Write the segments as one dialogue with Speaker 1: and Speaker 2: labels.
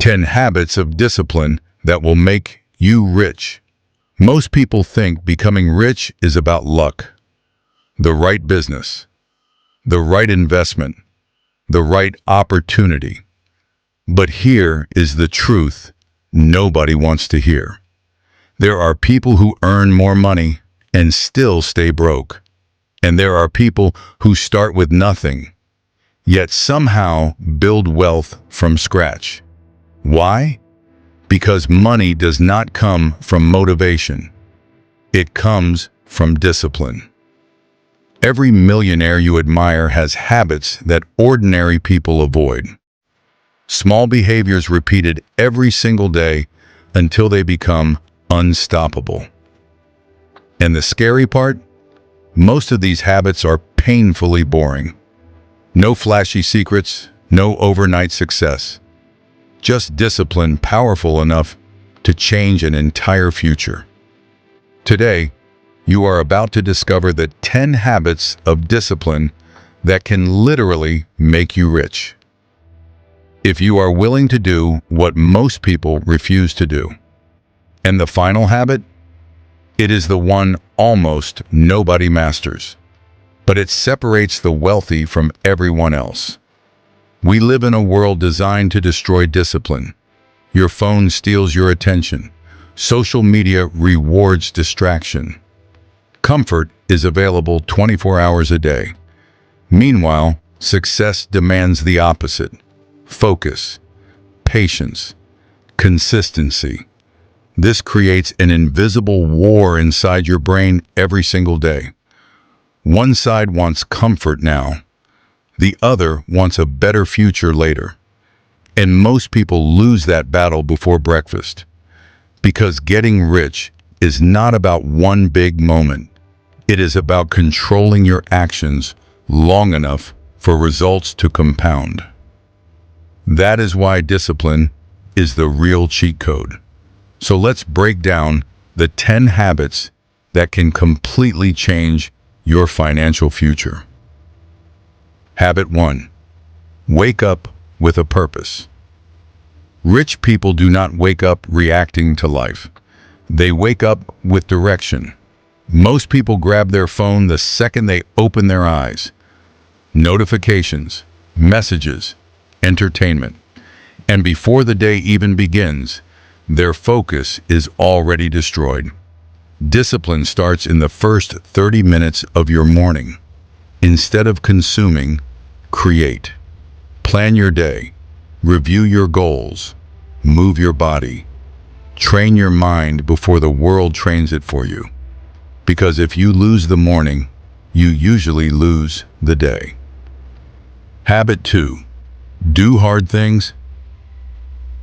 Speaker 1: 10 habits of discipline that will make you rich. Most people think becoming rich is about luck, the right business, the right investment, the right opportunity. But here is the truth nobody wants to hear. There are people who earn more money and still stay broke. And there are people who start with nothing, yet somehow build wealth from scratch. Why? Because money does not come from motivation. It comes from discipline. Every millionaire you admire has habits that ordinary people avoid. Small behaviors repeated every single day until they become unstoppable. And the scary part? Most of these habits are painfully boring. No flashy secrets, no overnight success. Just discipline powerful enough to change an entire future. Today, you are about to discover the 10 habits of discipline that can literally make you rich. If you are willing to do what most people refuse to do. And the final habit? It is the one almost nobody masters, but it separates the wealthy from everyone else. We live in a world designed to destroy discipline. Your phone steals your attention. Social media rewards distraction. Comfort is available 24 hours a day. Meanwhile, success demands the opposite: focus, patience, consistency. This creates an invisible war inside your brain every single day. One side wants comfort now. The other wants a better future later. And most people lose that battle before breakfast. Because getting rich is not about one big moment. It is about controlling your actions long enough for results to compound. That is why discipline is the real cheat code. So let's break down the 10 habits that can completely change your financial future. Habit 1. Wake up with a purpose. Rich people do not wake up reacting to life. They wake up with direction. Most people grab their phone the second they open their eyes. Notifications, messages, entertainment. And before the day even begins, their focus is already destroyed. Discipline starts in the first 30 minutes of your morning. Instead of consuming, create. Plan your day. Review your goals. Move your body. Train your mind before the world trains it for you. Because if you lose the morning, you usually lose the day. Habit 2. Do hard things.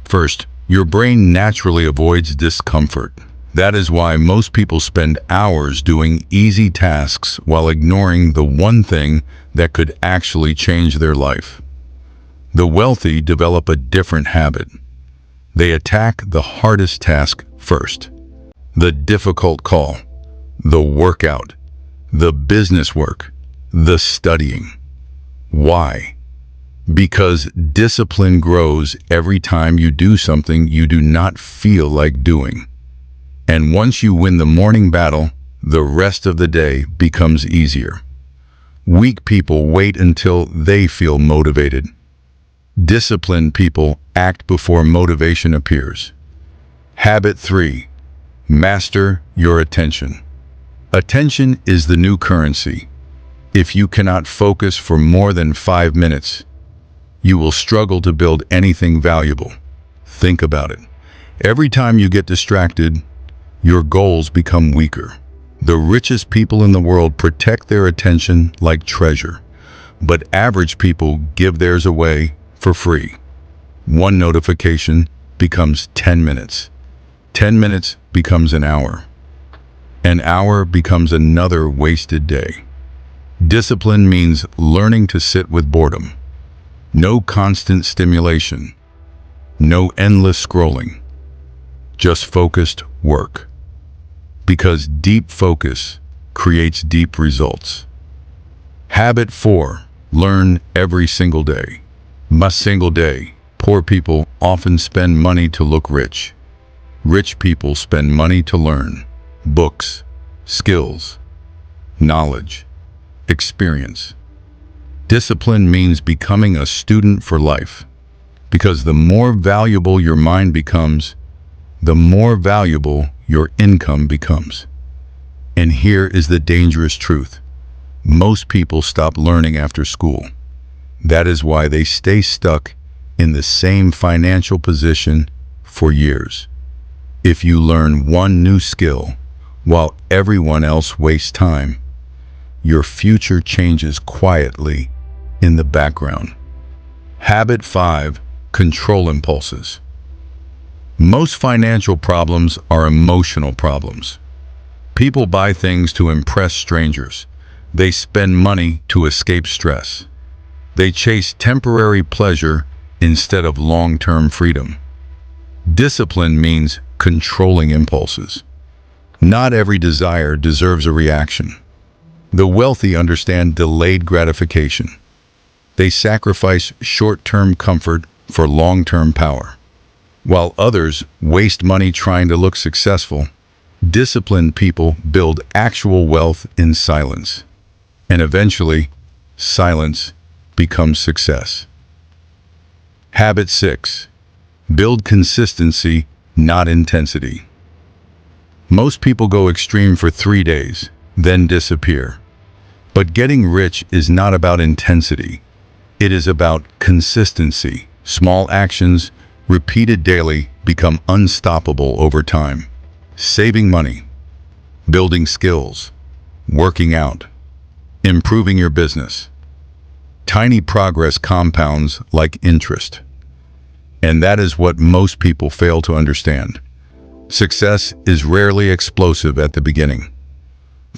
Speaker 1: First, your brain naturally avoids discomfort. That is why most people spend hours doing easy tasks while ignoring the one thing that could actually change their life. The wealthy develop a different habit. They attack the hardest task first. The difficult call, the workout, the business work, the studying. Why? Because discipline grows every time you do something you do not feel like doing. And once you win the morning battle, the rest of the day becomes easier. Weak people wait until they feel motivated. Disciplined people act before motivation appears. Habit 3. Master your attention. Attention is the new currency. If you cannot focus for more than 5 minutes, you will struggle to build anything valuable. Think about it. Every time you get distracted, your goals become weaker. The richest people in the world protect their attention like treasure, but average people give theirs away for free. One notification becomes 10 minutes. 10 minutes becomes an hour. An hour becomes another wasted day. Discipline means learning to sit with boredom. No constant stimulation. No endless scrolling. Just focused work. Because deep focus creates deep results. Habit 4. Learn every single day. Single day. Poor people often spend money to look rich. Rich people spend money to learn. Books, skills, knowledge, experience. Discipline means becoming a student for life, because the more valuable your mind becomes, the more valuable your income becomes. And here is the dangerous truth. Most people stop learning after school. That is why they stay stuck in the same financial position for years. If you learn one new skill while everyone else wastes time, your future changes quietly in the background. Habit 5. Control impulses. Most financial problems are emotional problems. People buy things to impress strangers. They spend money to escape stress. They chase temporary pleasure instead of long-term freedom. Discipline means controlling impulses. Not every desire deserves a reaction. The wealthy understand delayed gratification. They sacrifice short-term comfort for long-term power. While others waste money trying to look successful, disciplined people build actual wealth in silence. And eventually, silence becomes success. Habit 6. Build consistency, not intensity. Most people go extreme for 3 days, then disappear. But getting rich is not about intensity. It is about consistency. Small actions, repeated daily, become unstoppable over time. Saving money, building skills, working out, improving your business. Tiny progress compounds like interest. And that is what most people fail to understand. Success is rarely explosive at the beginning.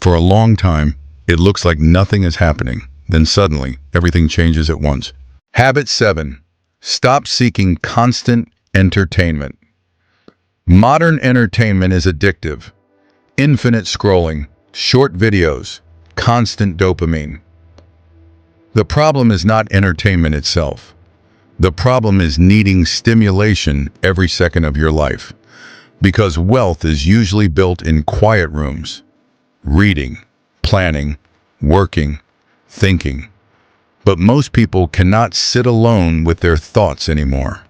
Speaker 1: For a long time, it looks like nothing is happening. Then suddenly, everything changes at once. Habit 7. Stop seeking constant entertainment. Modern entertainment is addictive. Infinite scrolling, short videos, constant dopamine. The problem is not entertainment itself. The problem is needing stimulation every second of your life. Because wealth is usually built in quiet rooms. Reading, planning, working, thinking. But most people cannot sit alone with their thoughts anymore.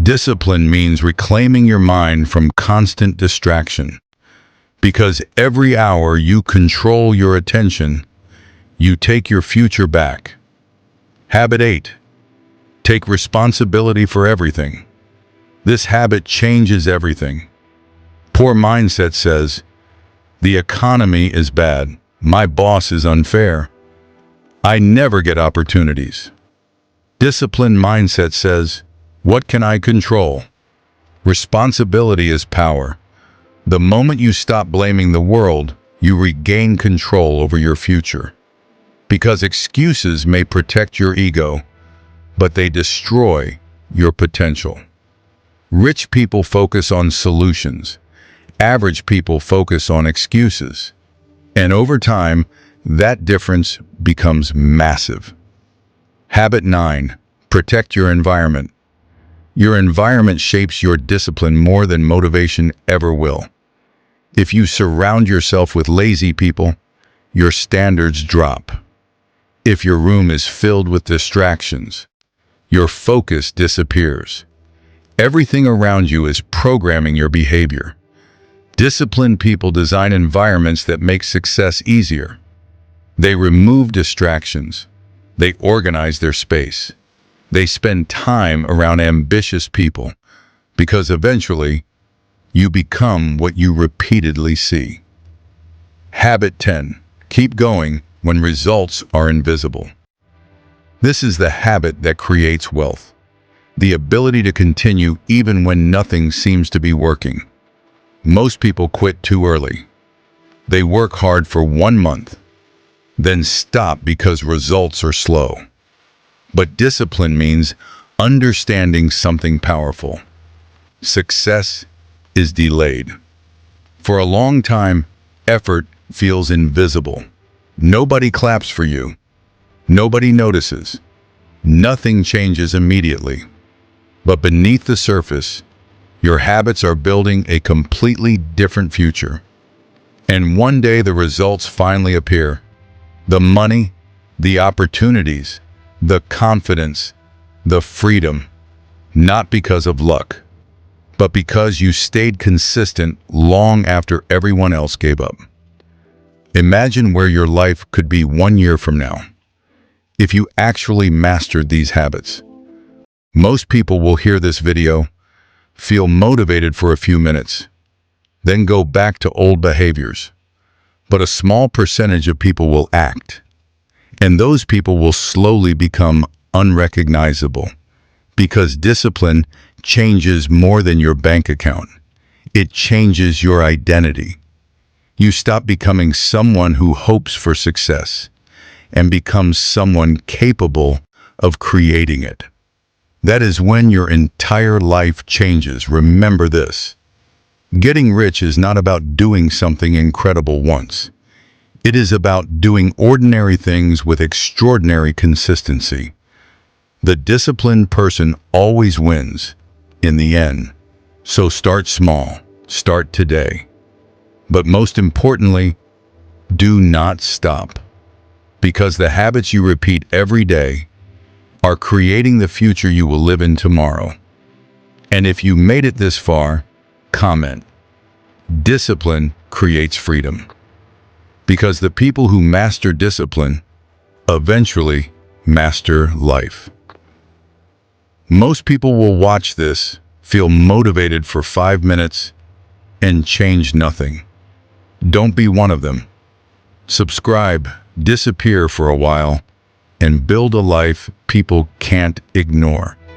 Speaker 1: Discipline means reclaiming your mind from constant distraction. Because every hour you control your attention, you take your future back. Habit 8. Take responsibility for everything. This habit changes everything. Poor mindset says, the economy is bad, my boss is unfair, I never get opportunities. Disciplined mindset says, what can I control? Responsibility is power. The moment you stop blaming the world, you regain control over your future. Because excuses may protect your ego, but they destroy your potential. Rich people focus on solutions. Average people focus on excuses. And over time, that difference becomes massive. Habit 9. Protect your environment. Your environment shapes your discipline more than motivation ever will. If you surround yourself with lazy people, your standards drop. If your room is filled with distractions, your focus disappears. Everything around you is programming your behavior. Disciplined people design environments that make success easier. They remove distractions. They organize their space. They spend time around ambitious people, because eventually, you become what you repeatedly see. Habit 10. Keep going when results are invisible. This is the habit that creates wealth. The ability to continue even when nothing seems to be working. Most people quit too early. They work hard for 1 month, then stop because results are slow. But discipline means understanding something powerful. Success is delayed. For a long time, effort feels invisible. Nobody claps for you. Nobody notices. Nothing changes immediately. But beneath the surface, your habits are building a completely different future. And one day the results finally appear. The money, the opportunities, the confidence, the freedom. Not because of luck, but because you stayed consistent long after everyone else gave up. Imagine where your life could be 1 year from now, if you actually mastered these habits. Most people will hear this video, feel motivated for a few minutes, then go back to old behaviors. But a small percentage of people will act, and those people will slowly become unrecognizable. Because discipline changes more than your bank account. It changes your identity. You stop becoming someone who hopes for success and becomes someone capable of creating it. That is when your entire life changes. Remember this. Getting rich is not about doing something incredible once. It is about doing ordinary things with extraordinary consistency. The disciplined person always wins in the end. So start small. Start today. But most importantly, do not stop. Because the habits you repeat every day are creating the future you will live in tomorrow. And if you made it this far, comment. Discipline creates freedom. Because the people who master discipline eventually master life. Most people will watch this, feel motivated for 5 minutes, and change nothing. Don't be one of them. Subscribe, disappear for a while, and build a life people can't ignore.